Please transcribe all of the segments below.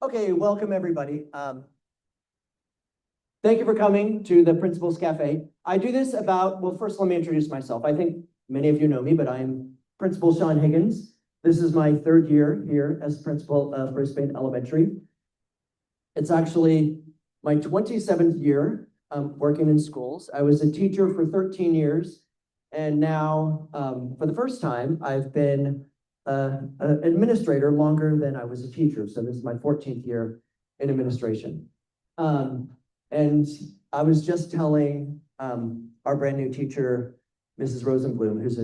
Okay, welcome everybody. Thank you for coming to the Principal's Cafe. I do this well, first let me introduce myself. I think many of you know me, but I'm Principal Sean Higgins. This is my third year here as principal of Brisbane Elementary. It's actually my 27th year working in schools. I was a teacher for 13 years, and now for the first time, I've been an administrator longer than I was a teacher. So this is my 14th year in administration. And I was just telling our brand new teacher, Mrs. Rosenblum, this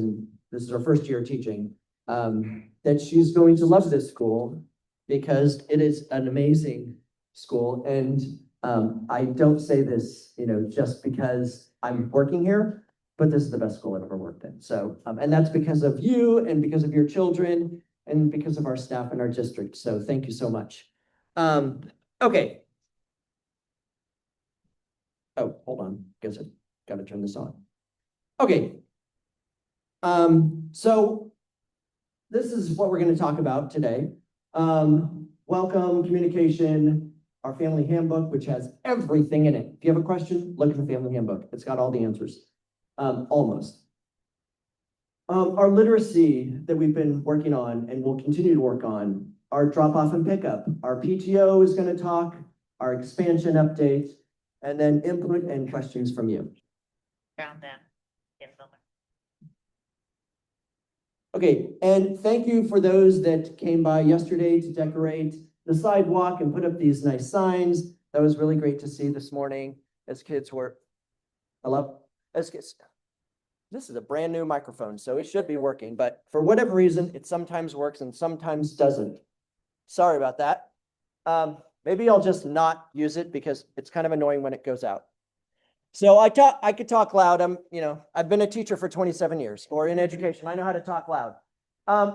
is her first year teaching, that she's going to love this school because it is an amazing school. And I don't say this, just because I'm working here, but this is the best school I've ever worked in. So, and that's because of you and because of your children and because of our staff in our district. So thank you so much. Okay. Oh, hold on. Guess I got to turn this on. Okay. So this is what we're going to talk about today. Welcome, communication, our family handbook, which has everything in it. If you have a question, look at the family handbook. It's got all the answers. Almost. Our literacy that we've been working on and will continue to work on, our drop-off and pickup, our PTO is going to talk, our expansion update, and then input and questions from you. Found them. Okay, and thank you for those that came by yesterday to decorate the sidewalk and put up these nice signs. That was really great to see this morning as kids were, as kids. This is a brand new microphone, so it should be working, but for whatever reason, it sometimes works and sometimes doesn't. Sorry about that. Maybe I'll just not use it because it's kind of annoying when it goes out. So I could talk loud. I've been a teacher for 27 years or in education. I know how to talk loud.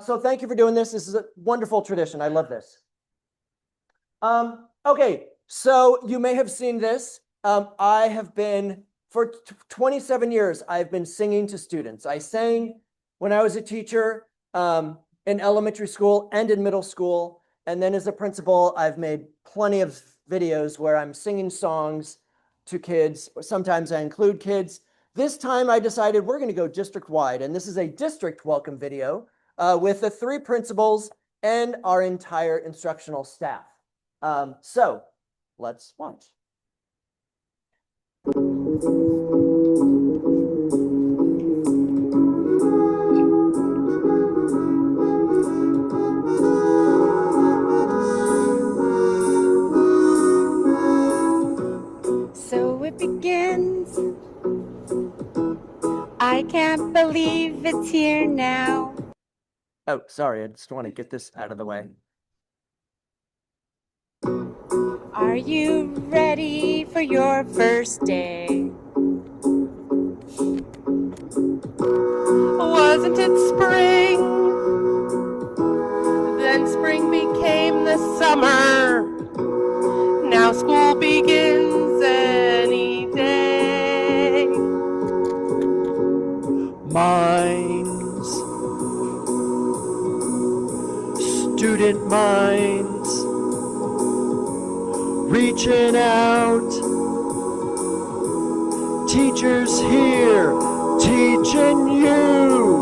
So thank you for doing this. This is a wonderful tradition. I love this. Okay, so you may have seen this. I have been, for 27 years, I've been singing to students. I sang when I was a teacher in elementary school and in middle school. And then as a principal, I've made plenty of videos where I'm singing songs to kids. Sometimes I include kids. This time I decided we're going to go district-wide, and this is a district welcome video with the 3 principals and our entire instructional staff. So let's watch. So it begins. I can't believe it's here now. Oh, sorry. I just want to get this out of the way. Are you ready for your first day? Wasn't it spring? Then spring became the summer. Now school begins any day. Minds, student minds, reaching out. Teachers here, teaching you.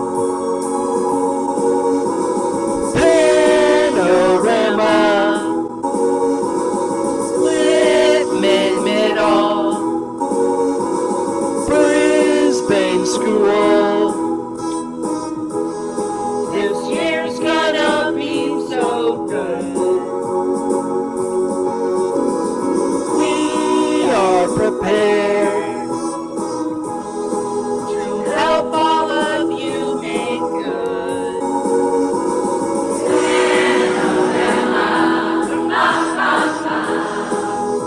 Panorama. Brisbane School. This year's gonna be so good. We are prepared To help all of you make good.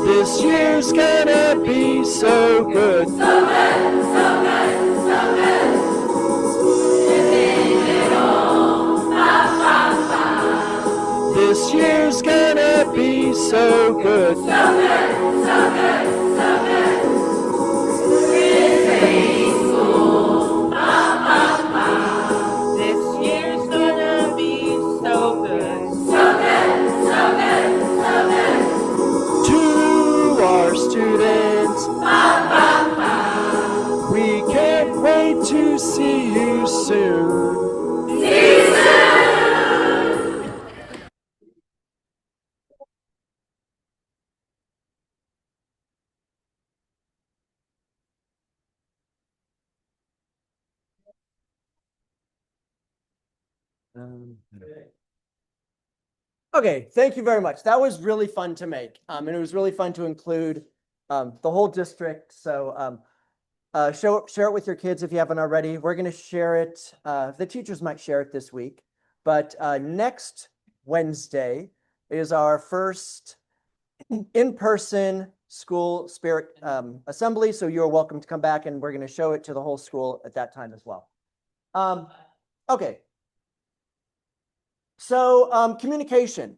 This year's gonna be so good. So good, so good, so good. Living it all. This year's gonna be so good. So good, so good, so good. Brisbane School. This year's gonna be so good. So good, so good, so good. soon. Okay, thank you very much. That was really fun to make. And it was really fun to include the whole district. So share it with your kids if you haven't already. We're going to share it. The teachers might share it this week. But next Wednesday is our first in-person school spirit assembly. So you're welcome to come back, and we're going to show it to the whole school at that time as well. Okay. So communication.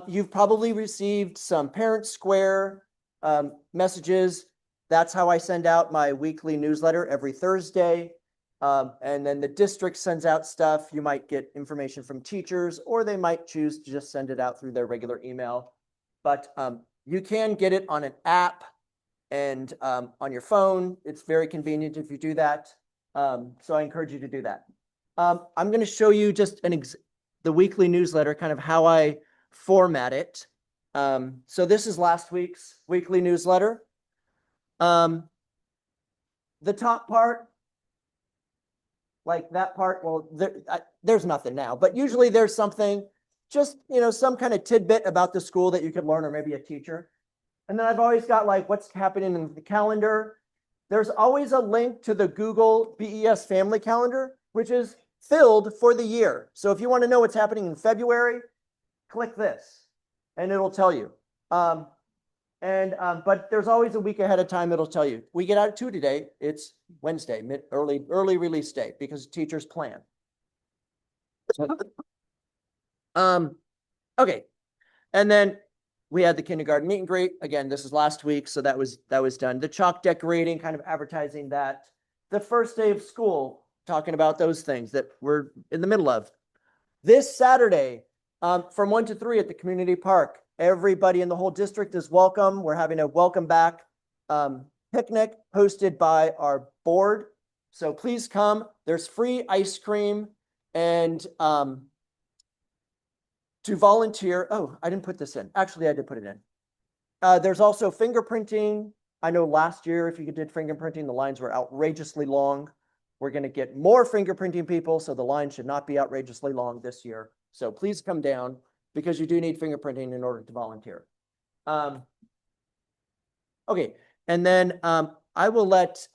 You've probably received some Parent Square messages. That's how I send out my weekly newsletter every Thursday. And then the district sends out stuff. You might get information from teachers, or they might choose to just send it out through their regular email. But you can get it on an app and on your phone. It's very convenient if you do that. So I encourage you to do that. I'm going to show you just the weekly newsletter, kind of how I format it. So this is last week's weekly newsletter. The top part, like that part, well, there's nothing now, but usually there's something, just, some kind of tidbit about the school that you could learn, or maybe a teacher. And then I've always got like what's happening in the calendar. There's always a link to the Google BES family calendar, which is filled for the year. So if you want to know what's happening in February, click this and it'll tell you. But there's always a week ahead of time it'll tell you. We get out at 2 today. It's Wednesday, early release day, because teachers plan. Okay. And then we had the kindergarten meet and greet. Again, this is last week, so that was done. The chalk decorating, kind of advertising that. The first day of school, talking about those things that we're in the middle of. This Saturday, from 1 to 3 at the community park, everybody in the whole district is welcome. We're having a welcome back picnic hosted by our board. So please come. There's free ice cream, and to volunteer. Oh, I didn't put this in. Actually, I did put it in. There's also fingerprinting. I know last year, if you did fingerprinting, the lines were outrageously long. We're going to get more fingerprinting people, so the line should not be outrageously long this year. So please come down, because you do need fingerprinting in order to volunteer. Okay, and then I will let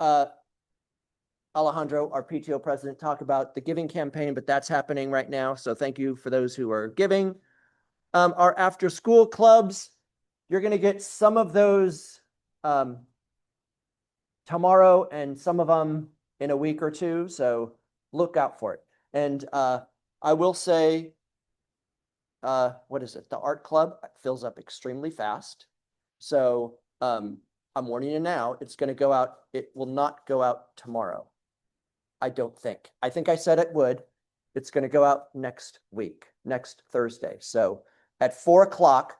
Alejandro, our PTO president, talk about the giving campaign, but that's happening right now. So thank you for those who are giving. Our after school clubs, you're going to get some of those tomorrow and some of them in a week or two. So look out for it. And I will say, what is it? The art club fills up extremely fast. So I'm warning you now, it's going to go out. It will not go out tomorrow. I don't think. I think I said it would. It's going to go out next week, next Thursday. So at 4 o'clock,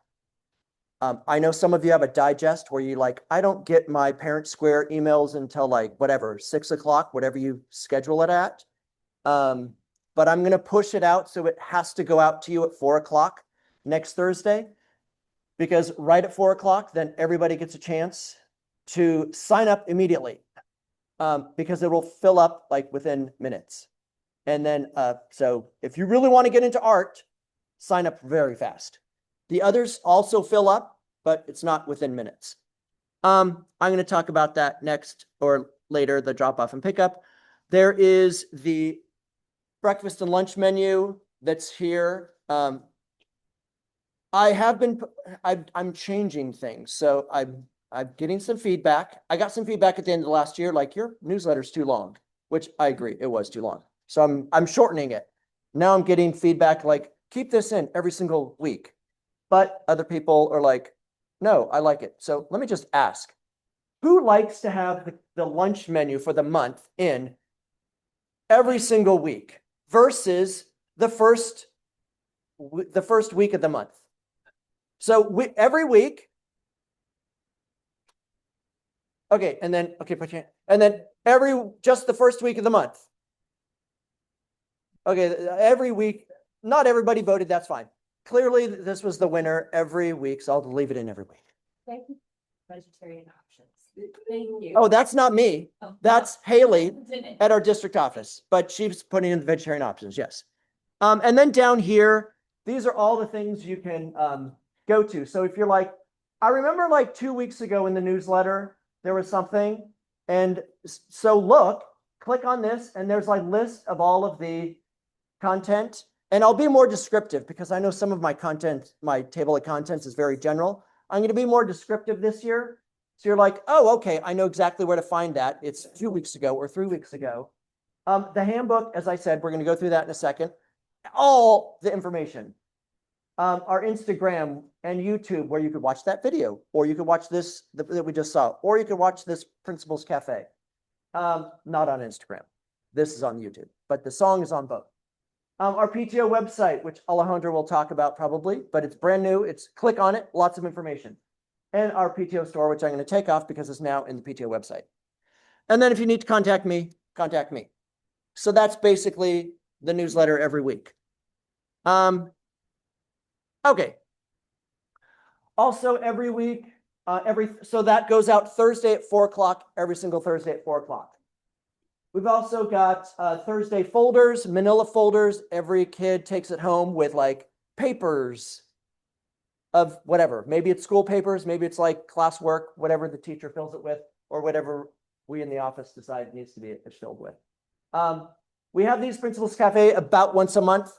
I know some of you have a digest where you I don't get my Parent Square emails until whatever, 6 o'clock, whatever you schedule it at. But I'm going to push it out, so it has to go out to you at 4 o'clock next Thursday, because right at 4 o'clock, then everybody gets a chance to sign up immediately, because it will fill up within minutes. And then, so if you really want to get into art, sign up very fast. The others also fill up, but it's not within minutes. I'm going to talk about that next or later, the drop off and pickup. There is the breakfast and lunch menu that's here. I'm changing things. So I'm getting some feedback. I got some feedback at the end of last year, your newsletter's too long, which I agree, it was too long. So I'm shortening it. Now I'm getting feedback keep this in every single week. But other people are no, I like it. So let me just ask, who likes to have the lunch menu for the month in every single week versus the first week of the month? So every week. Okay, and then just the first week of the month. Okay, every week, not everybody voted, that's fine. Clearly, this was the winner every week, so I'll leave it in every week. Thank you. Vegetarian options. Thank you. Oh, that's not me. Oh, That's Haley didn't. at our district office, but she's putting in the vegetarian options, yes. And then down here, these are all the things you can go to. So if you're like, I remember like 2 weeks ago in the newsletter, there was something. And so look, click on this, and there's like list of all of the content. And I'll be more descriptive because I know some of my content, my table of contents is very general. I'm going to be more descriptive this year. So you're like, oh, okay, I know exactly where to find that. It's 2 weeks ago or 3 weeks ago. The handbook, as I said, we're going to go through that in a second. All the information. Our Instagram and YouTube, where you could watch that video, or you could watch this that we just saw, or you could watch this Principals Cafe. Not on Instagram. This is on YouTube, but the song is on both. Our PTO website, which Alejandro will talk about probably, but it's brand new. It's click on it, lots of information. And our PTO store, which I'm going to take off because it's now in the PTO website. And then if you need to contact me, contact me. So that's basically the newsletter every week. Okay. Also every week, so that goes out Thursday at 4 o'clock, every single Thursday at 4 o'clock. We've also got Thursday folders, manila folders. Every kid takes it home with like papers of whatever. Maybe it's school papers, maybe it's like classwork, whatever the teacher fills it with, or whatever we in the office decide needs to be filled with. We have these Principals Cafe about once a month.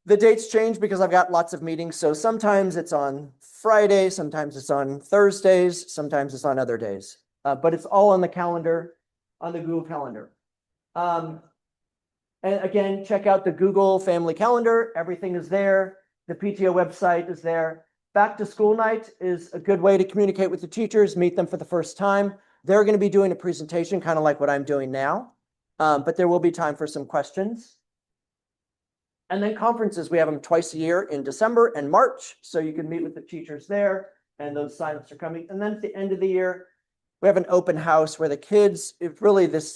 The dates change because I've got lots of meetings. So sometimes it's on Friday, sometimes it's on Thursdays, sometimes it's on other days. But it's all on the calendar, on the Google Calendar. And again, check out the Google Family Calendar. Everything is there. The PTO website is there. Back to school night is a good way to communicate with the teachers, meet them for the first time. They're going to be doing a presentation, kind of like what I'm doing now. But there will be time for some questions. And then conferences, we have them twice a year in December and March. So you can meet with the teachers there, and those signups are coming. And then at the end of the year, we have an open house where the kids,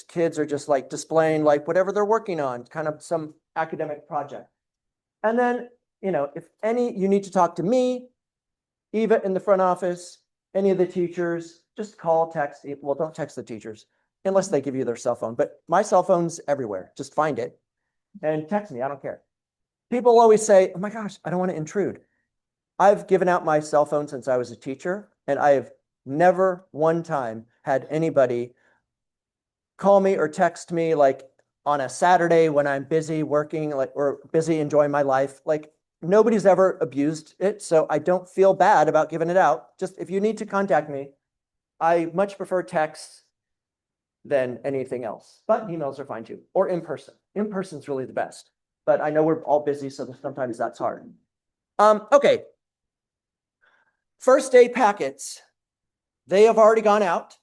kids are just like displaying like whatever they're working on, kind of some academic project. And then, if you need to talk to me, Eva in the front office, any of the teachers, just call, text. Well, don't text the teachers unless they give you their cell phone. But my cell phone's everywhere. Just find it and text me. I don't care. People always say, oh my gosh, I don't want to intrude. I've given out my cell phone since I was a teacher, and I have never one time had anybody call me or text me like on a Saturday when I'm busy working, or busy enjoying my life. Like nobody's ever abused it. So I don't feel bad about giving it out. Just if you need to contact me, I much prefer texts than anything else, but emails are fine too, or in person. In person is really the best, but I know we're all busy, so sometimes that's hard. Okay. First day packets, they have already gone out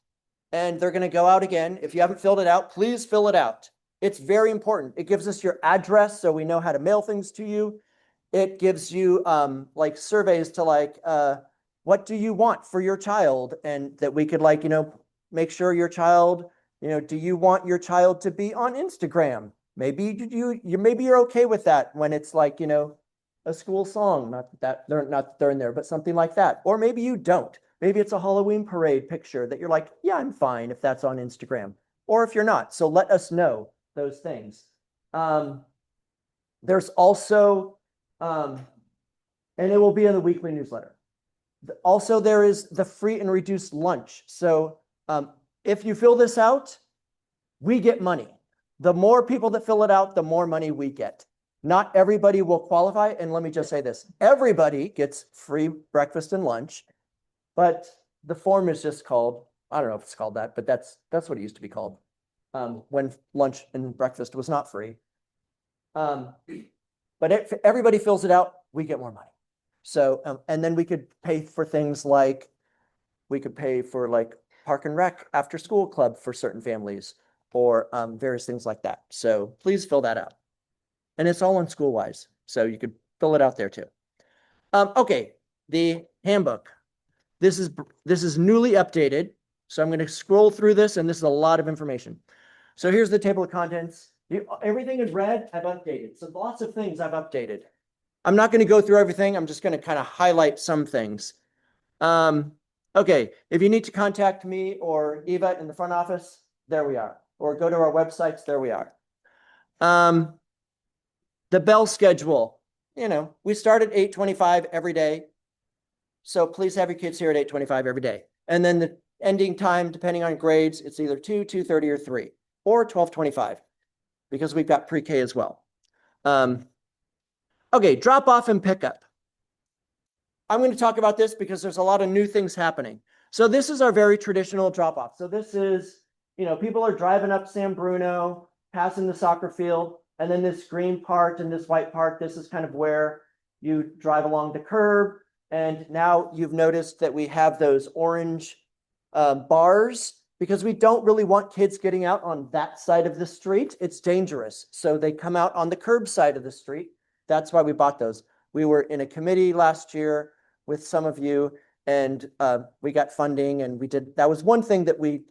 and they're going to go out again. If you haven't filled it out, please fill it out. It's very important. It gives us your address so we know how to mail things to you. It gives you like surveys to like, what do you want for your child? And that we could like, make sure your child, do you want your child to be on Instagram? Maybe maybe you're okay with that when it's like, a school song, not that they're in there, but something like that. Or maybe you don't. Maybe it's a Halloween parade picture that you're like, yeah, I'm fine if that's on Instagram, or if you're not. So let us know those things. There's also, and it will be in the weekly newsletter. Also, there is the free and reduced lunch. So if you fill this out, we get money. The more people that fill it out, the more money we get. Not everybody will qualify. And let me just say this, everybody gets free breakfast and lunch, but the form is just called, I don't know if it's called that, but that's what it used to be called when lunch and breakfast was not free. But if everybody fills it out, we get more money. So, and then we could pay for things like, we could pay for like Park and Rec after school club for certain families, or various things like that. So please fill that out. And it's all on Schoolwise, so you could fill it out there too. Okay, the handbook. This is newly updated. So I'm going to scroll through this, and this is a lot of information. So here's the table of contents. Everything in red, I've updated. So lots of things I've updated. I'm not going to go through everything. I'm just going to kind of highlight some things. Okay, if you need to contact me or Eva in the front office, there we are. Or go to our websites, there we are. The bell schedule, we start at 8:25 every day. So please have your kids here at 8:25 every day. And then the ending time, depending on grades, it's either 2, 2:30, or 3, or 12:25, because we've got pre-K as well. Okay, drop off and pickup. I'm going to talk about this because there's a lot of new things happening. So this is our very traditional drop off. So this is, people are driving up San Bruno, passing the soccer field, and then this green part and this white part, this is kind of where you drive along the curb. And now you've noticed that we have those orange bars because we don't really want kids getting out on that side of the street. It's dangerous. So they come out on the curb side of the street. That's why we bought those. We were in a committee last year with some of you, and we got funding, and that was one thing that we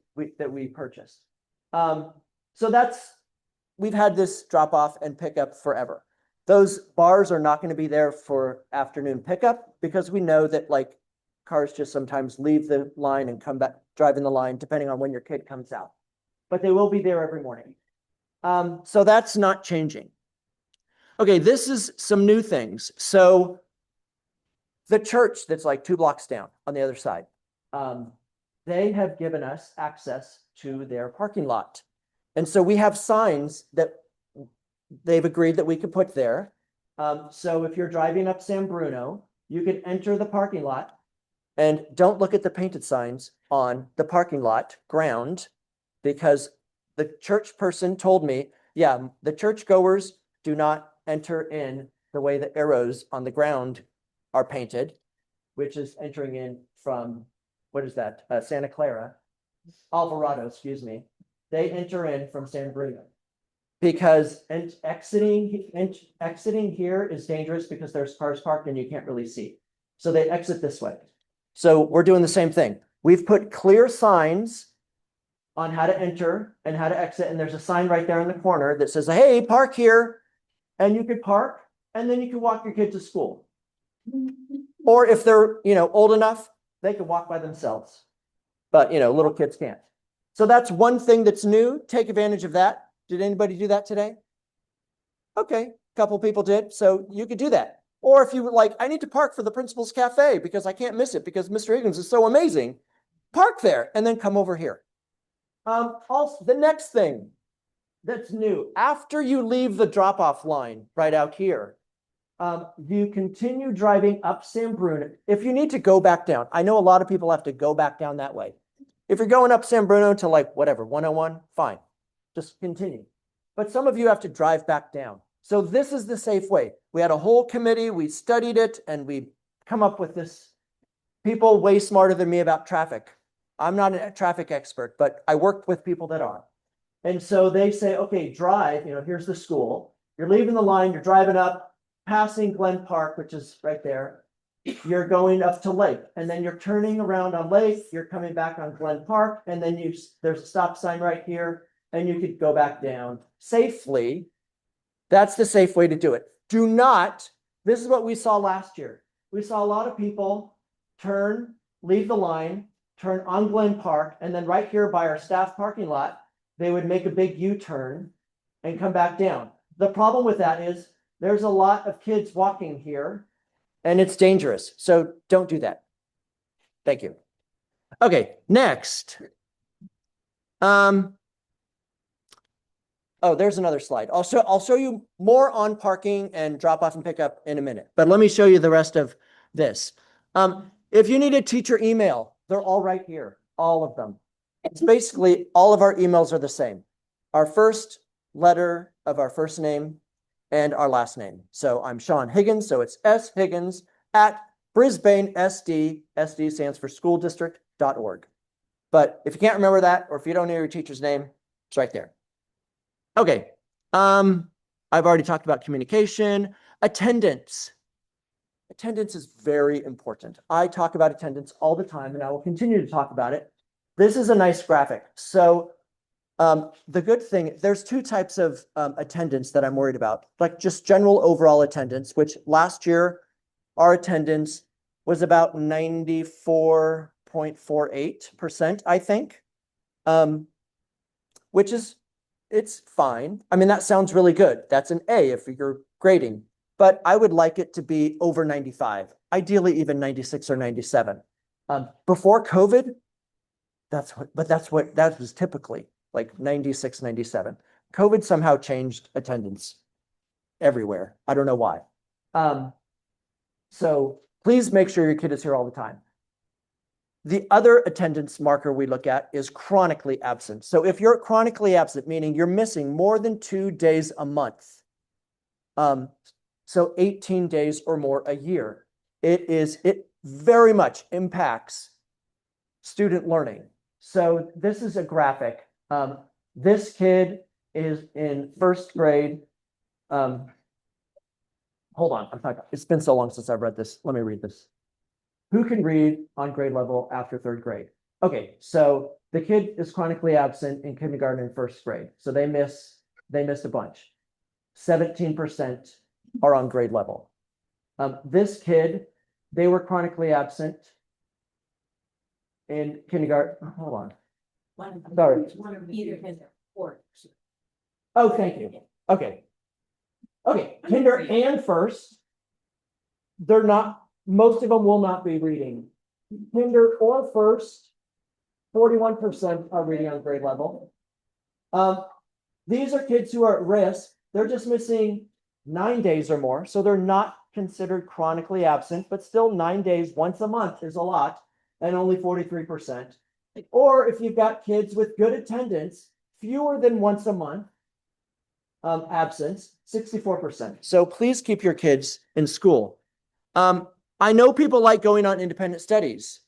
purchased. So we've had this drop off and pickup forever. Those bars are not going to be there for afternoon pickup because we know that cars just sometimes leave the line and come back driving the line depending on when your kid comes out. But they will be there every morning. So that's not changing. Okay, this is some new things. So the church that's 2 blocks down on the other side, they have given us access to their parking lot. And so we have signs that they've agreed that we could put there. So if you're driving up San Bruno, you could enter the parking lot and don't look at the painted signs on the parking lot ground, because the church person told me, yeah, the churchgoers do not enter in the way the arrows on the ground are painted, which is entering in from, what is that? Santa Clara, Alvarado, excuse me. They enter in from San Bruno because exiting here is dangerous because there's cars parked and you can't really see. So they exit this way. So we're doing the same thing. We've put clear signs on how to enter and how to exit. And there's a sign right there in the corner that says, hey, park here. And you could park, and then you can walk your kid to school. Or if they're, old enough, they can walk by themselves. But, little kids can't. So that's one thing that's new. Take advantage of that. Did anybody do that today? Okay, a couple people did. So you could do that. Or if you were I need to park for the principal's cafe because I can't miss it because Mr. Higgins is so amazing. Park there and then come over here. Also, the next thing that's new, after you leave the drop-off line right out here, you continue driving up San Bruno. If you need to go back down, I know a lot of people have to go back down that way. If you're going up San Bruno to 101, fine, just continue. But some of you have to drive back down. So this is the safe way. We had a whole committee, we studied it, and we come up with this. People way smarter than me about traffic. I'm not a traffic expert, but I worked with people that are. And so they say, okay, drive, here's the school. You're leaving the line, you're driving up, passing Glen Park, which is right there. You're going up to Lake, and then you're turning around on Lake, you're coming back on Glen Park, and then there's a stop sign right here, and you could go back down safely. That's the safe way to do it. Do not, this is what we saw last year. We saw a lot of people leave the line, turn on Glen Park, and then right here by our staff parking lot, they would make a big U-turn and come back down. The problem with that is there's a lot of kids walking here and it's dangerous. So don't do that. Thank you. Okay, next. Oh, there's another slide. I'll show you more on parking and drop off and pick up in a minute, but let me show you the rest of this. If you need a teacher email, they're all right here, all of them. It's basically all of our emails are the same. Our first letter of our first name and our last name. So I'm Sean Higgins. So it's S Higgins at Brisbane SD. SD stands for schooldistrict.org. But if you can't remember that, or if you don't know your teacher's name, it's right there. Okay. I've already talked about communication. Attendance. Attendance is very important. I talk about attendance all the time, and I will continue to talk about it. This is a nice graphic. So The good thing, there's two types of attendance that I'm worried about, like just general overall attendance, which last year our attendance was about 94.48%, I think. Which is, it's fine. I mean, that sounds really good. That's an A if you're grading, but I would like it to be over 95, ideally even 96 or 97. Before COVID, that was typically like 96, 97. COVID somehow changed attendance everywhere. I don't know why. So please make sure your kid is here all the time. The other attendance marker we look at is chronically absent. So if you're chronically absent, meaning you're missing more than 2 days a month, so 18 days or more a year, it very much impacts student learning. So this is a graphic. This kid is in first grade. Hold on, it's been so long since I've read this. Let me read this. Who can read on grade level after third grade? Okay, so the kid is chronically absent in kindergarten and first grade. So they missed a bunch. 17% are on grade level. This kid, they were chronically absent in kindergarten. Hold on. Sorry. One of either kinder or. Oh, thank you. Okay. Okay, kinder and first. Most of them will not be reading. Kinder or first, 41% are reading on grade level. These are kids who are at risk. They're just missing 9 days or more. So they're not considered chronically absent, but still 9 days once a month is a lot, and only 43%. Or if you've got kids with good attendance, fewer than once a month, absence, 64%. So please keep your kids in school. I know people like going on independent studies.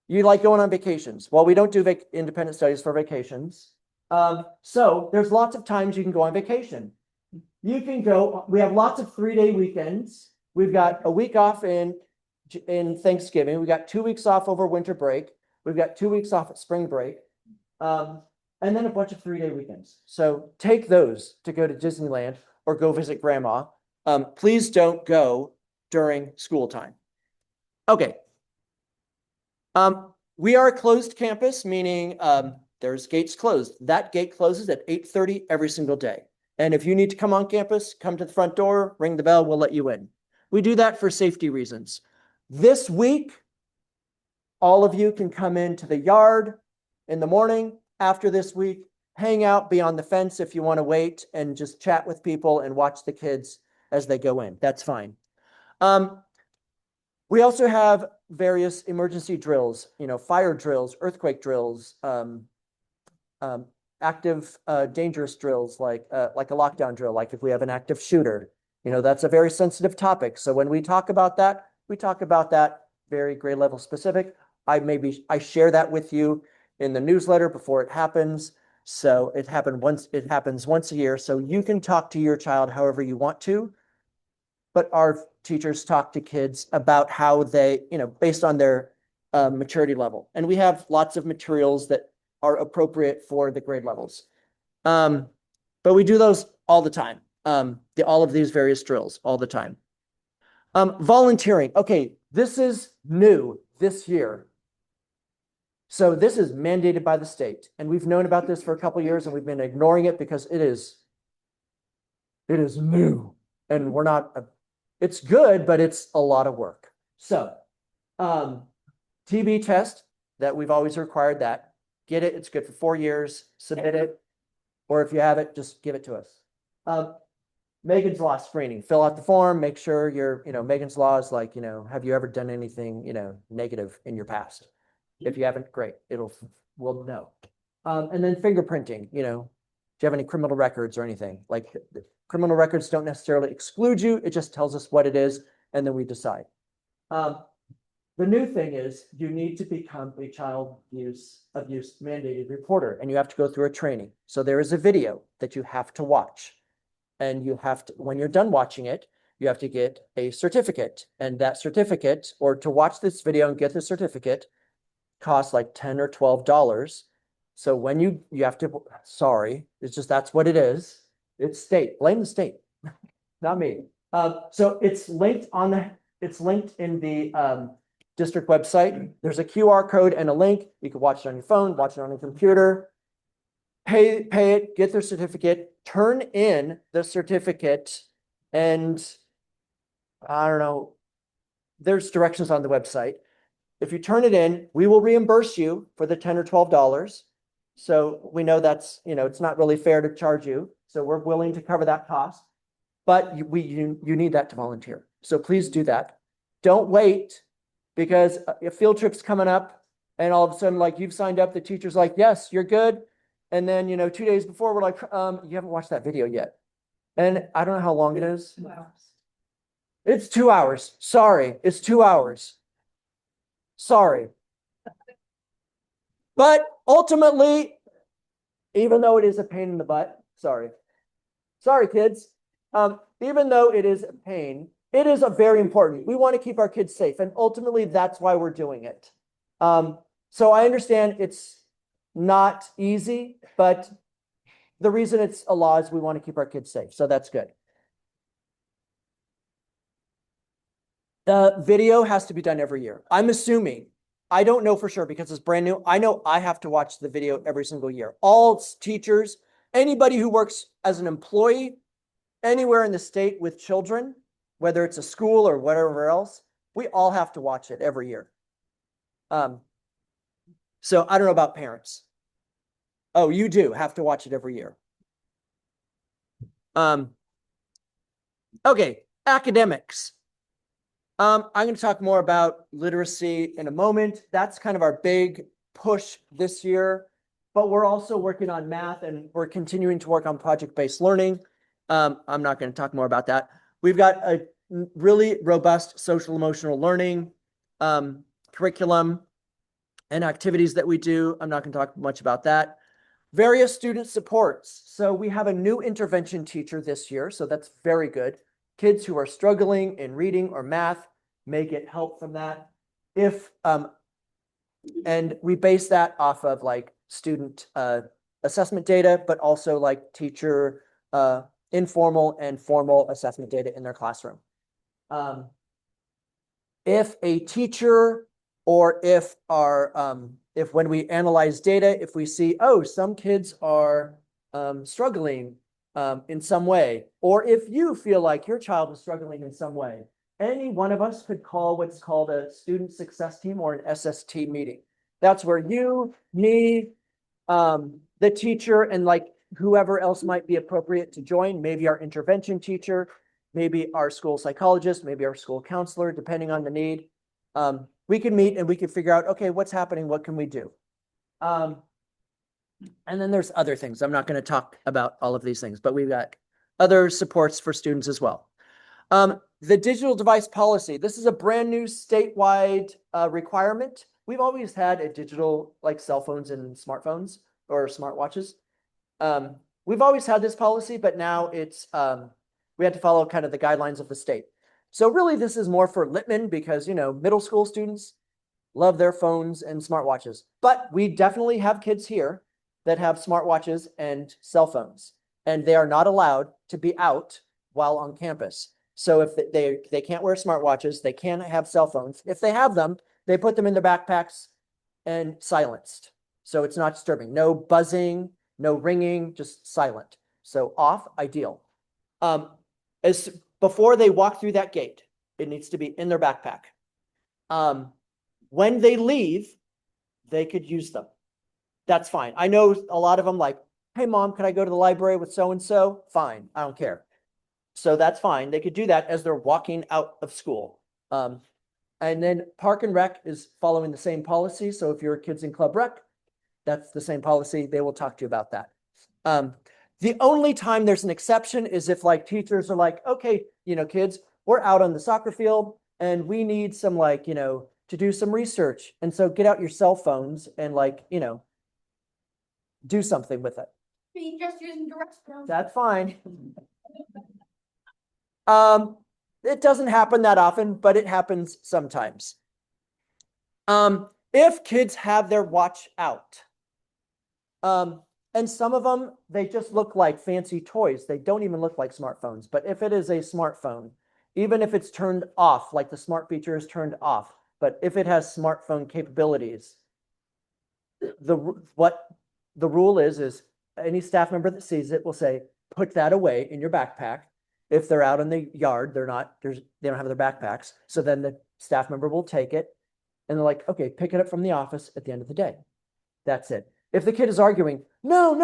You like going on vacations. Well, we don't do independent studies for vacations. So there's lots of times you can go on vacation. You can go, we have lots of 3-day weekends. We've got a week off in Thanksgiving. We got 2 weeks off over winter break. We've got 2 weeks off at spring break. And then a bunch of 3-day weekends. So take those to go to Disneyland or go visit grandma. Please don't go during school time. Okay. We are a closed campus, meaning there's gates closed. That gate closes at 8:30 every single day. And if you need to come on campus, come to the front door, ring the bell, we'll let you in. We do that for safety reasons. This week, all of you can come into the yard in the morning after this week, hang out beyond the fence if you want to wait and just chat with people and watch the kids as they go in. That's fine. We also have various emergency drills, fire drills, earthquake drills, active dangerous drills like a lockdown drill, like if we have an active shooter. That's a very sensitive topic. So when we talk about that, very grade level specific. I share that with you in the newsletter before it happens. So it happens once a year. So you can talk to your child however you want to, but our teachers talk to kids about how they, based on their maturity level. And we have lots of materials that are appropriate for the grade levels. But we do those all the time. All of these various drills all the time. Volunteering. Okay, this is new this year. So this is mandated by the state. And we've known about this for a couple of years and we've been ignoring it because it is new. And it's good, but it's a lot of work. So TB test, that we've always required that. Get it, it's good for 4 years, submit it. Or if you have it, just give it to us. Megan's Law screening, fill out the form, make sure Megan's Law is like, have you ever done anything, negative in your past? If you haven't, great, we'll know. And then fingerprinting, do you have any criminal records or anything? Like criminal records don't necessarily exclude you, it just tells us what it is, and then we decide. The new thing is you need to become a child abuse mandated reporter, and you have to go through a training. So there is a video that you have to watch. And you have to, when you're done watching it, you have to get a certificate. And that certificate, or to watch this video and get the certificate, costs like $10 or $12. So when you have to, sorry, it's just, that's what it is. It's state, blame the state, not me. So it's linked in the district website. There's a QR code and a link. You can watch it on your phone, watch it on your computer. Pay it, get their certificate, turn in the certificate, and I don't know, there's directions on the website. If you turn it in, we will reimburse you for the $10 or $12. So we know that's, it's not really fair to charge you. So we're willing to cover that cost, but you need that to volunteer. So please do that. Don't wait, because a field trip's coming up and all of a sudden, like, you've signed up, the teacher's like, yes, you're good. And then, 2 days before, we're like, you haven't watched that video yet. And I don't know how long it is. 2 hours. It's 2 hours. Sorry, it's 2 hours. Sorry. But ultimately, even though it is a pain in the butt, sorry, kids, even though it is a pain, it is a very important. We want to keep our kids safe, and ultimately that's why we're doing it. So I understand it's not easy, but the reason it's a law is we want to keep our kids safe. So that's good. The video has to be done every year. I'm assuming, I don't know for sure because it's brand new. I know I have to watch the video every single year. All teachers, anybody who works as an employee anywhere in the state with children, whether it's a school or whatever else, we all have to watch it every year. So I don't know about parents. Oh, you do have to watch it every year. Okay, academics. I'm going to talk more about literacy in a moment. That's kind of our big push this year, but we're also working on math and we're continuing to work on project-based learning. I'm not going to talk more about that. We've got a really robust social emotional learning curriculum and activities that we do. I'm not going to talk much about that. Various student supports. So we have a new intervention teacher this year, so that's very good. Kids who are struggling in reading or math may get help from that. And we base that off of like student assessment data, but also like teacher informal and formal assessment data in their classroom. If a teacher or if when we analyze data, if we see, oh, some kids are struggling in some way, or if you feel like your child is struggling in some way, any one of us could call what's called a student success team or an SST meeting. That's where you, me, the teacher, and like whoever else might be appropriate to join, maybe our intervention teacher, maybe our school psychologist, maybe our school counselor, depending on the need. We can meet and we can figure out, okay, what's happening? What can we do? And then there's other things. I'm not going to talk about all of these things, but we've got other supports for students as well. The digital device policy. This is a brand new statewide requirement. We've always had a digital, like cell phones and smartphones or smartwatches. We've always had this policy, but now it's we had to follow kind of the guidelines of the state. So really, this is more for Littman because, middle school students love their phones and smartwatches. But we definitely have kids here that have smartwatches and cell phones, and they are not allowed to be out while on campus. So if they can't wear smartwatches, they can't have cell phones. If they have them, they put them in their backpacks and silenced. So it's not disturbing. No buzzing, no ringing, just silent. So off, ideal. Before they walk through that gate, it needs to be in their backpack. When they leave, they could use them. That's fine. I know a lot of them like, hey, mom, can I go to the library with so-and-so? Fine, I don't care. So that's fine. They could do that as they're walking out of school. And then Park and Rec is following the same policy. So if your kid's in Club Rec, that's the same policy. They will talk to you about that. The only time there's an exception is if like teachers are like, okay, kids, we're out on the soccer field and we need some to do some research. And so get out your cell phones and do something with it. Be just using the restroom. That's fine. It doesn't happen that often, but it happens sometimes. If kids have their watch out, And some of them, they just look like fancy toys. They don't even look like smartphones. But if it is a smartphone, even if it's turned off, like the smart feature is turned off, but if it has smartphone capabilities, what the rule is any staff member that sees it will say, put that away in your backpack. If they're out in the yard, they don't have their backpacks. So then the staff member will take it and they're like, okay, pick it up from the office at the end of the day. That's it. If the kid is arguing, no,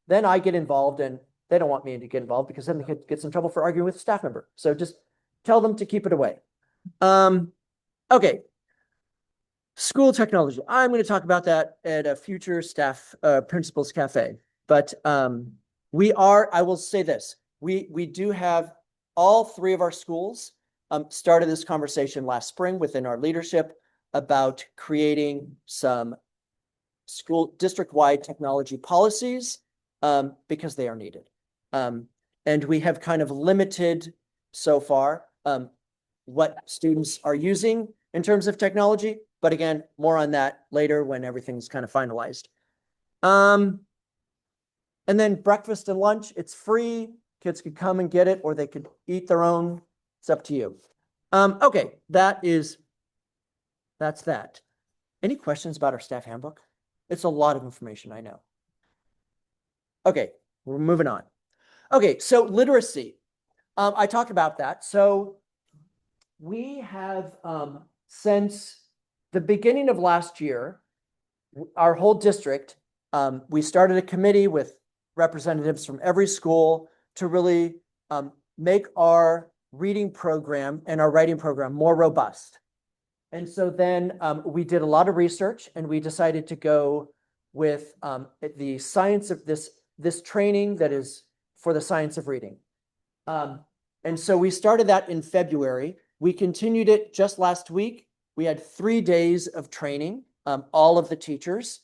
then I get involved, and they don't want me to get involved because then the kid gets in trouble for arguing with a staff member. So just tell them to keep it away. Okay. School technology. I'm going to talk about that at a future staff principals cafe. But I will say this, we do have all three of our schools started this conversation last spring within our leadership about creating some school district-wide technology policies because they are needed. And we have kind of limited so far what students are using in terms of technology. But again, more on that later when everything's kind of finalized. And then breakfast and lunch, it's free. Kids could come and get it, or they could eat their own. It's up to you. Okay, that's that. Any questions about our staff handbook? It's a lot of information, I know. Okay, we're moving on. Okay, so literacy. I talked about that. So we have, since the beginning of last year, our whole district, we started a committee with representatives from every school to really make our reading program and our writing program more robust. And so then we did a lot of research, and we decided to go with the science of this training that is for the science of reading. And so we started that in February. We continued it just last week. We had 3 days of training, all of the teachers.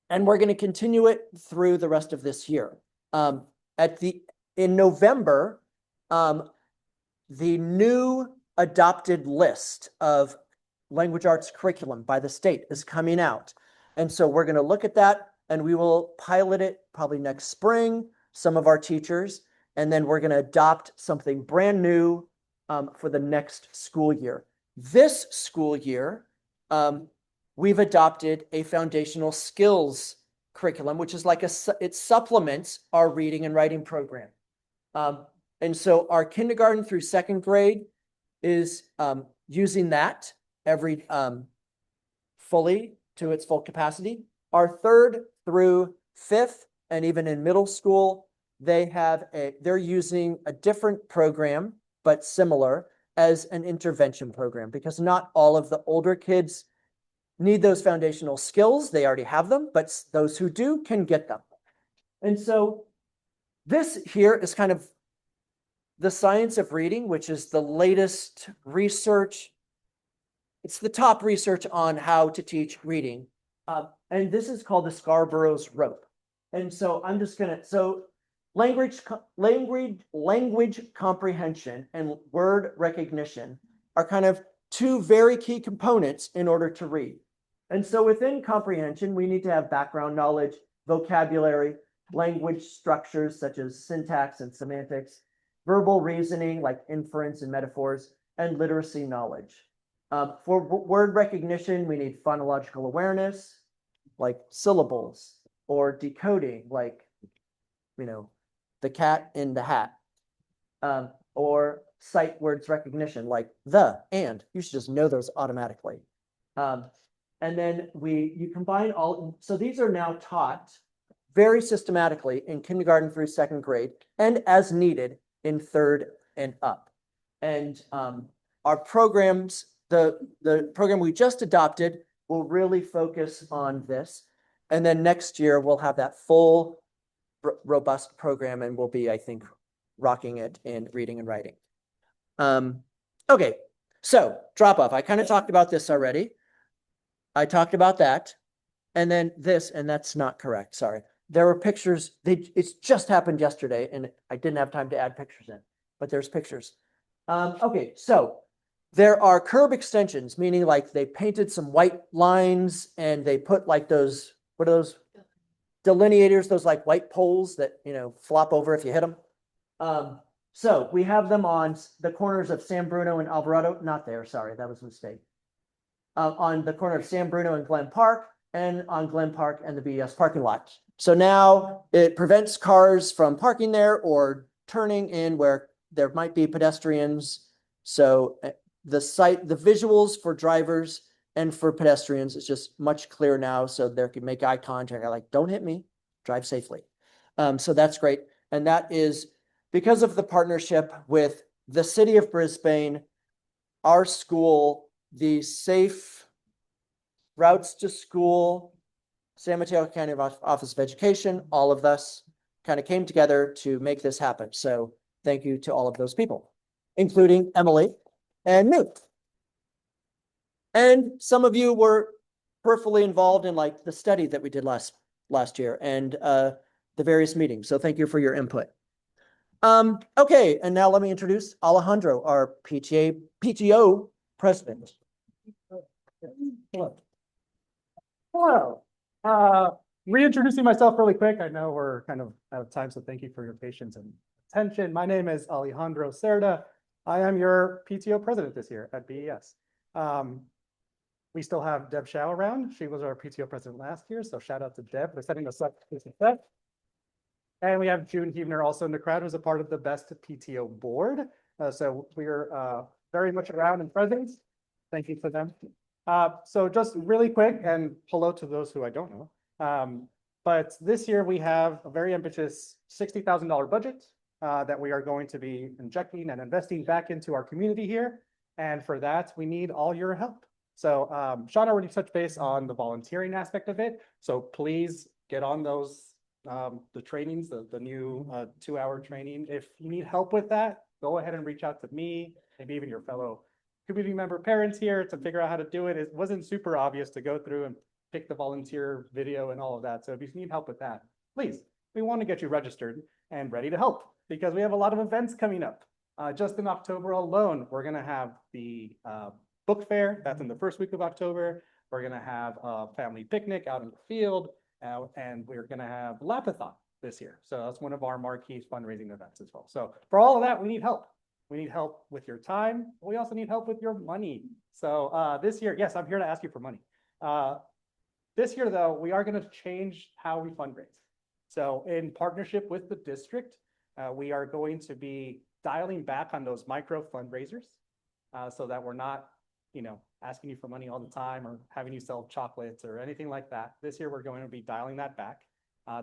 And we're going to continue it through the rest of this year. In November, the new adopted list of language arts curriculum by the state is coming out. And so we're going to look at that, and we will pilot it probably next spring, some of our teachers, and then we're going to adopt something brand new for the next school year. This school year, we've adopted a foundational skills curriculum, which is like it supplements our reading and writing program. And so our kindergarten through second grade is using that every fully to its full capacity. Our third through fifth, and even in middle school, they're using a different program, but similar, as an intervention program, because not all of the older kids need those foundational skills. They already have them, but those who do can get them. And so this here is kind of the science of reading, which is the latest research. It's the top research on how to teach reading. And this is called the Scarborough's rope. And so I'm just so language comprehension and word recognition are kind of two very key components in order to read. And so within comprehension, we need to have background knowledge, vocabulary, language structures such as syntax and semantics, verbal reasoning like inference and metaphors, and literacy knowledge. For word recognition, we need phonological awareness, like syllables, or decoding, like, the cat in the hat, or sight words recognition, like the, and. You should just know those automatically. And then you combine all, so these are now taught very systematically in kindergarten through second grade, and as needed in third and up. And our programs, the program we just adopted will really focus on this. And then next year we'll have that full robust program, and we'll be, I think, rocking it in reading and writing. Okay, so drop off. I kind of talked about this already. I talked about that. And then this, and that's not correct, sorry. There were pictures, it's just happened yesterday, and I didn't have time to add pictures in, but there's pictures. Okay, so There are curb extensions, meaning like they painted some white lines and they put like those, what are those? Delineators, those like white poles that, flop over if you hit them. So we have them on the corners of San Bruno and Alvarado, not there, sorry, that was a mistake. On the corner of San Bruno and Glen Park, and on Glen Park and the BES parking lot. So now it prevents cars from parking there or turning in where there might be pedestrians. So the visuals for drivers and for pedestrians is just much clearer now, so they can make eye contact. Like, don't hit me, drive safely. So that's great. And that is because of the partnership with the city of Brisbane, our school, the Safe Routes to School, San Mateo County Office of Education, all of us kind of came together to make this happen. So thank you to all of those people, including Emily and me. And some of you were peripherally involved in like the study that we did last year and the various meetings. So thank you for your input. Okay, and now let me introduce Alejandro, our PTO president. Hello. Reintroducing myself really quick. I know we're kind of out of time, so thank you for your patience and attention. My name is Alejandro Cerda. I am your PTO president this year at BES. We still have Deb Shao around. She was our PTO president last year, so shout out to Deb for setting us up for success. And we have June Huebner also in the crowd, who's a part of the Best PTO board. So we're very much around and present. Thank you for them. So just really quick, and hello to those who I don't know. But this year we have a very ambitious $60,000 budget that we are going to be injecting and investing back into our community here. And for that, we need all your help. So Sean already touched base on the volunteering aspect of it. So please get on those, the trainings, the new 2-hour training. If you need help with that, go ahead and reach out to me, maybe even your fellow community member parents here to figure out how to do it. It wasn't super obvious to go through and pick the volunteer video and all of that. So if you need help with that, please, we want to get you registered and ready to help because we have a lot of events coming up. Just in October alone, we're going to have the book fair. That's in the first week of October. We're going to have a family picnic out in the field, and we're going to have Lapathon this year. So that's one of our marquee fundraising events as well. So for all of that, we need help. We need help with your time. But we also need help with your money. So this year, yes, I'm here to ask you for money. This year, though, we are going to change how we fundraise. So in partnership with the district, we are going to be dialing back on those micro fundraisers so that we're not, asking you for money all the time or having you sell chocolates or anything like that. This year, we're going to be dialing that back.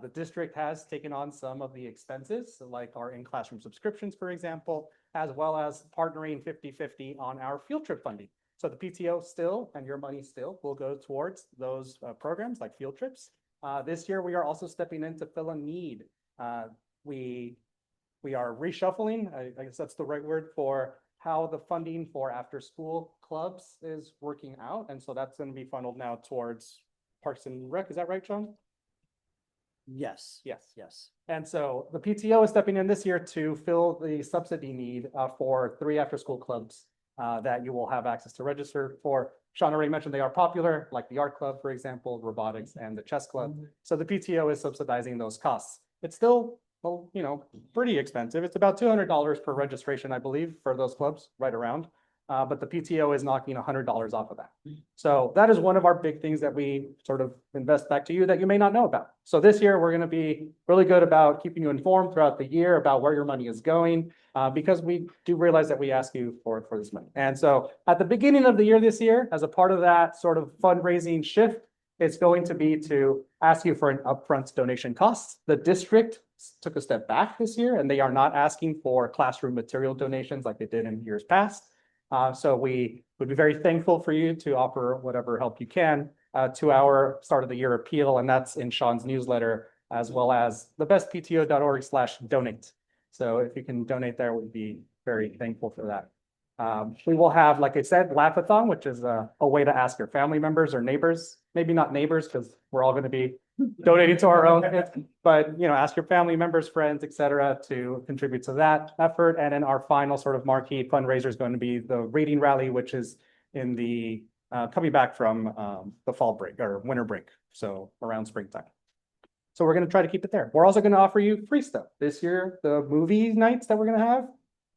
The district has taken on some of the expenses, like our in-classroom subscriptions, for example, as well as partnering 50-50 on our field trip funding. So the PTO still, and your money still, will go towards those programs like field trips. This year, we are also stepping in to fill a need. We are reshuffling, I guess that's the right word, for how the funding for after-school clubs is working out. And so that's going to be funneled now towards Parks and Rec. Is that right, John? Yes. Yes. And so the PTO is stepping in this year to fill the subsidy need for 3 after-school clubs that you will have access to register for. Sean already mentioned they are popular, like the art club, for example, robotics, and the chess club. So the PTO is subsidizing those costs. It's still, well, pretty expensive. It's about $200 per registration, I believe, for those clubs, right around. But the PTO is knocking $100 off of that. So that is one of our big things that we sort of invest back to you that you may not know about. So this year, we're going to be really good about keeping you informed throughout the year about where your money is going, because we do realize that we ask you for this money. And so at the beginning of the year this year, as a part of that sort of fundraising shift, it's going to be to ask you for an upfront donation cost. The district took a step back this year, and they are not asking for classroom material donations like they did in years past. So we would be very thankful for you to offer whatever help you can to our start of the year appeal. And that's in Sean's newsletter, as well as thebestpto.org/donate. So if you can donate there, we'd be very thankful for that. We will have, like I said, Lapathon, which is a way to ask your family members or neighbors, maybe not neighbors, because we're all going to be donating to our own, but ask your family members, friends, et cetera, to contribute to that effort. And then our final sort of marquee fundraiser is going to be the reading rally, which is in the coming back from the fall break or winter break, so around springtime. So we're going to try to keep it there. We're also going to offer you free stuff this year. The movie nights that we're going to have,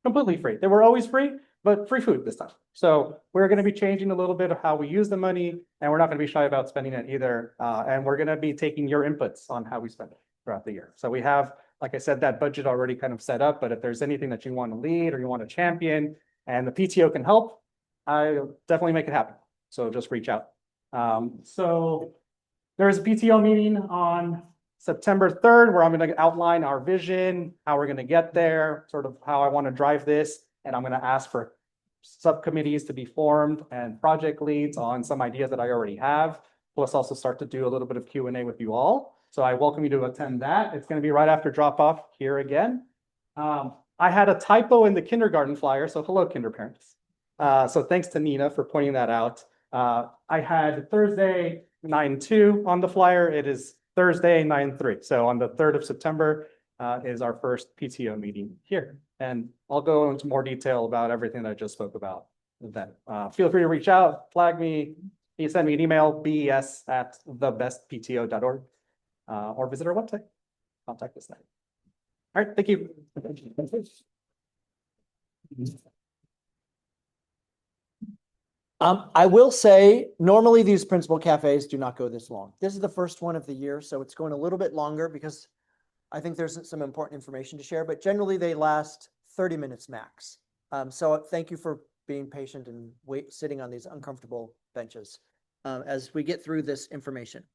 completely free. They were always free, but free food this time. So we're going to be changing a little bit of how we use the money, and we're not going to be shy about spending it either. And we're going to be taking your inputs on how we spend it throughout the year. So we have, like I said, that budget already kind of set up, but if there's anything that you want to lead or you want to champion and the PTO can help, I'll definitely make it happen. So just reach out. So there is a PTO meeting on September 3rd, where I'm going to outline our vision, how we're going to get there, sort of how I want to drive this. And I'm going to ask for subcommittees to be formed and project leads on some ideas that I already have, plus also start to do a little bit of Q&A with you all. So I welcome you to attend that. It's going to be right after drop off here again. I had a typo in the kindergarten flyer, so hello, kinder parents. So thanks to Nina for pointing that out. I had Thursday 9/2 on the flyer. It is Thursday 9/3. So on the 3rd of September is our first PTO meeting here. And I'll go into more detail about everything that I just spoke about then. Feel free to reach out, flag me, you send me an email, bes@thebestpto.org, or visit our website. Contact us there. All right, thank you. I will say, normally these principal cafes do not go this long. This is the first one of the year, so it's going a little bit longer because I think there's some important information to share, but generally they last 30 minutes max. So thank you for being patient and sitting on these uncomfortable benches as we get through this information.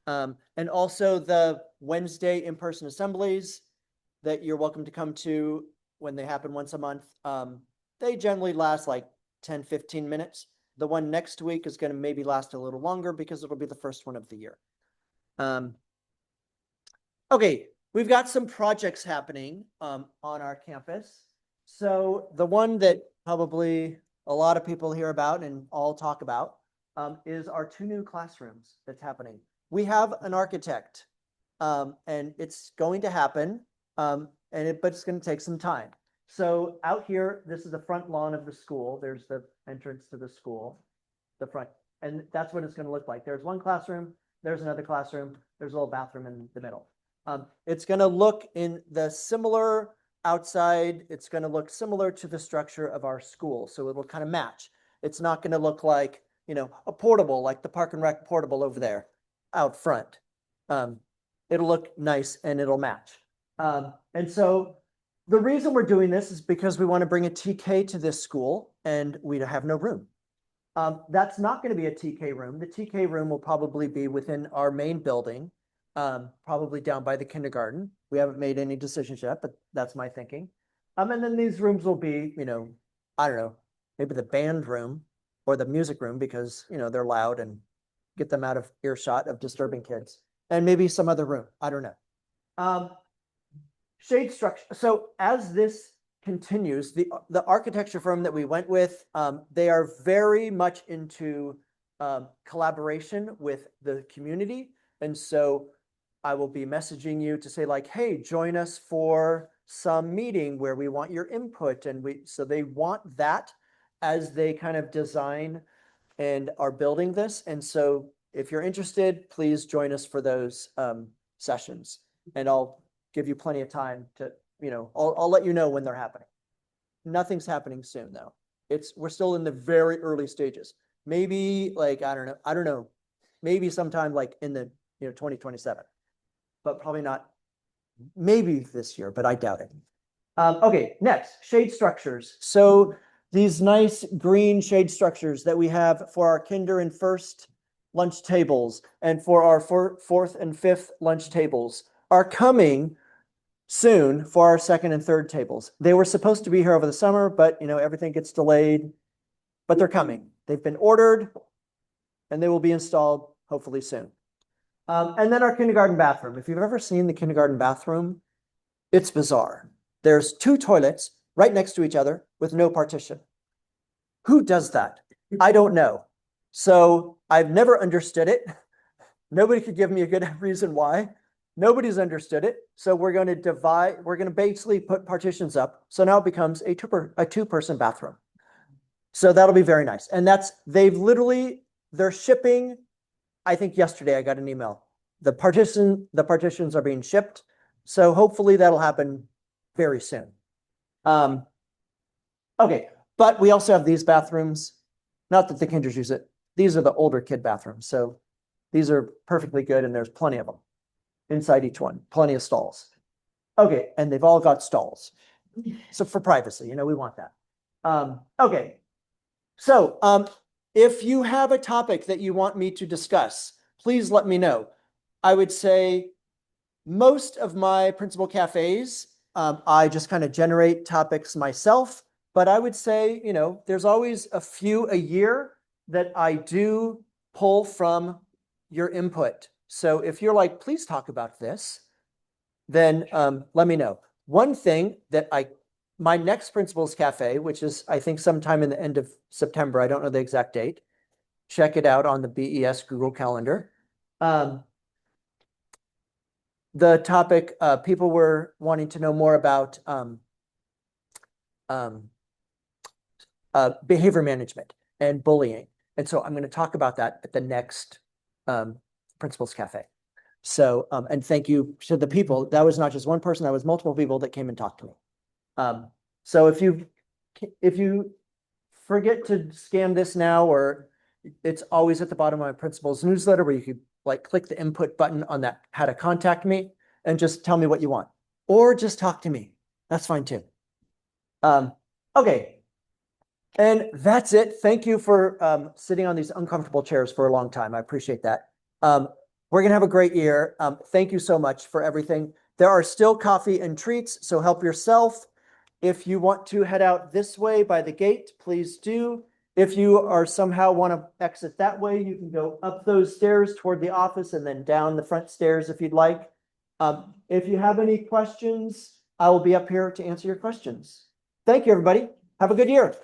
And also the Wednesday in-person assemblies that you're welcome to come to when they happen once a month. They generally last like 10, 15 minutes. The one next week is going to maybe last a little longer because it'll be the first one of the year. Okay, we've got some projects happening on our campus. So the one that probably a lot of people hear about and all talk about is our 2 new classrooms that's happening. We have an architect and it's going to happen, but it's going to take some time. So out here, this is the front lawn of the school. There's the entrance to the school, the front, and that's what it's going to look like. There's one classroom, there's another classroom, there's a little bathroom in the middle. It's going to look in the similar outside. It's going to look similar to the structure of our school. So it will kind of match. It's not going to look like, a portable, like the Park and Rec portable over there out front. It'll look nice and it'll match. And so the reason we're doing this is because we want to bring a TK to this school and we have no room. That's not going to be a TK room. The TK room will probably be within our main building, probably down by the kindergarten. We haven't made any decisions yet, but that's my thinking. And then these rooms will be, I don't know, maybe the band room or the music room because, they're loud and get them out of earshot of disturbing kids. And maybe some other room. I don't know. Shade structure. So as this continues, the architecture firm that we went with, they are very much into collaboration with the community. And so I will be messaging you to say like, hey, join us for some meeting where we want your input. And so they want that as they kind of design and are building this. And so if you're interested, please join us for those sessions. And I'll give you plenty of time to, I'll let you know when they're happening. Nothing's happening soon though. We're still in the very early stages. Maybe like, I don't know, maybe sometime like in the, 2027, but probably not, maybe this year, but I doubt it. Okay, next, shade structures. So these nice green shade structures that we have for our kinder and first lunch tables and for our fourth and fifth lunch tables are coming soon for our second and third tables. They were supposed to be here over the summer, but everything gets delayed, but they're coming. They've been ordered and they will be installed hopefully soon. And then our kindergarten bathroom. If you've ever seen the kindergarten bathroom, it's bizarre. There's 2 toilets right next to each other with no partition. Who does that? I don't know. So I've never understood it. Nobody could give me a good reason why. Nobody's understood it. So we're going to divide, we're going to basically put partitions up. So now it becomes a two-person bathroom. So that'll be very nice. And they're shipping, I think yesterday I got an email. The partitions are being shipped. So hopefully that'll happen very soon. Okay, but we also have these bathrooms. Not that the kinders use it. These are the older kid bathrooms. So these are perfectly good and there's plenty of them inside each one, plenty of stalls. Okay, and they've all got stalls. So for privacy, we want that. Okay, so if you have a topic that you want me to discuss, please let me know. I would say most of my principal cafes, I just kind of generate topics myself, but I would say, there's always a few a year that I do pull from your input. So if you're like, please talk about this, then let me know. One thing that my next Principals Cafe, which is I think sometime in the end of September, I don't know the exact date. Check it out on the BES Google Calendar. The topic, people were wanting to know more about behavior management and bullying. And so I'm going to talk about that at the next Principals Cafe. So, and thank you to the people. That was not just one person, that was multiple people that came and talked to me. So if you forget to scan this now, or it's always at the bottom of my principal's newsletter where you could click the input button on that, how to contact me, and just tell me what you want, or just talk to me. That's fine too. Okay. And that's it. Thank you for sitting on these uncomfortable chairs for a long time. I appreciate that. We're going to have a great year. Thank you so much for everything. There are still coffee and treats, so help yourself. If you want to head out this way by the gate, please do. If you are somehow want to exit that way, you can go up those stairs toward the office and then down the front stairs if you'd like. If you have any questions, I will be up here to answer your questions. Thank you, everybody. Have a good year.